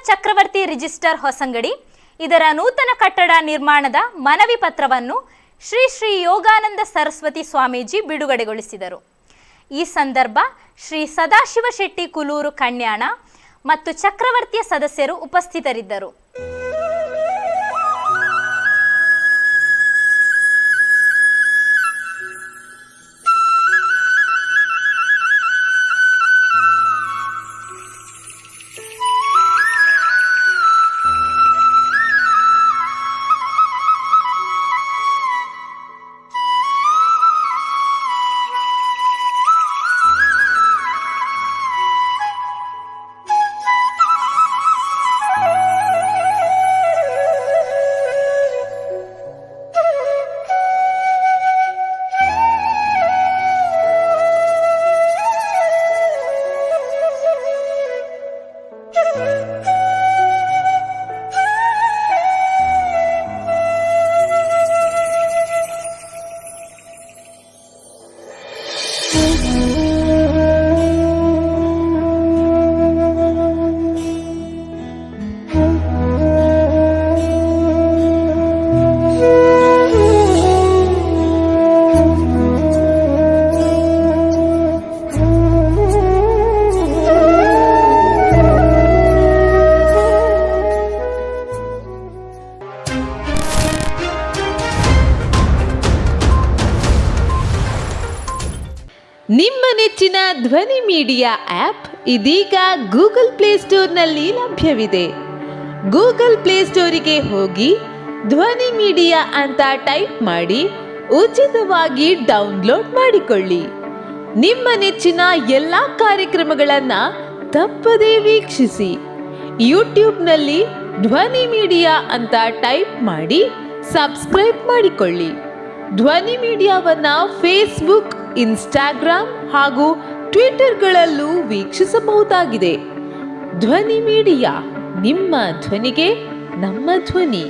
ಚಕ್ರವರ್ತಿ register Hosangadi ಇದರ ನೂತನ ಕಟ್ಟಡ ನಿರ್ಮಾಣದ ಮನವಿ ಪತ್ರವನ್ನು ಶ್ರೀ ಶ್ರೀ ಯೋಗಾನಂದ ಸರಸ್ವತಿ ಸ್ವಾಮೀಜಿ ಬಿಡುಗಡೆಗೊಳಿಸಿದರು. ಈ ಸಂದರ್ಭ ಶ್ರೀ ಸದಾಶಿವ ಶೆಟ್ಟಿ ಕುಲೂರು ಕಣ್ಯಾಣ ಮತ್ತು ಚಕ್ರವರ್ತಿಯ ಸದಸ್ಯರು ಉಪಸ್ಥಿತರಿದ್ದರು. ನಿಮ್ಮ ನೆಚ್ಚಿನ ಧ್ವನಿ ಮೀಡಿಯಾ ಆ್ಯಪ್ ಇದೀಗ ಗೂಗಲ್ ಪ್ಲೇಸ್ಟೋರ್ನಲ್ಲಿ ಲಭ್ಯವಿದೆ. ಗೂಗಲ್ ಪ್ಲೇಸ್ಟೋರಿಗೆ ಹೋಗಿ ಧ್ವನಿ ಮೀಡಿಯಾ ಅಂತ ಟೈಪ್ ಮಾಡಿ ಉಚಿತವಾಗಿ ಡೌನ್ಲೋಡ್ ಮಾಡಿಕೊಳ್ಳಿ. ನಿಮ್ಮ ನೆಚ್ಚಿನ ಎಲ್ಲ ಕಾರ್ಯಕ್ರಮಗಳನ್ನು ತಪ್ಪದೇ ವೀಕ್ಷಿಸಿ. ಯೂಟ್ಯೂಬ್ನಲ್ಲಿ ಧ್ವನಿ ಮೀಡಿಯಾ ಅಂತ ಟೈಪ್ ಮಾಡಿ ಸಬ್ಸ್ಕ್ರೈಬ್ ಮಾಡಿಕೊಳ್ಳಿ. ಧ್ವನಿ ಮೀಡಿಯಾವನ್ನು ಫೇಸ್ಬುಕ್, ಇನ್ಸ್ಟಾಗ್ರಾಮ್ ಹಾಗೂ ಟ್ವಿಟರ್ಗಳಲ್ಲೂ ವೀಕ್ಷಿಸಬಹುದಾಗಿದೆ. ಧ್ವನಿ ಮೀಡಿಯಾ, ನಿಮ್ಮ ಧ್ವನಿಗೆ ನಮ್ಮ ಧ್ವನಿ.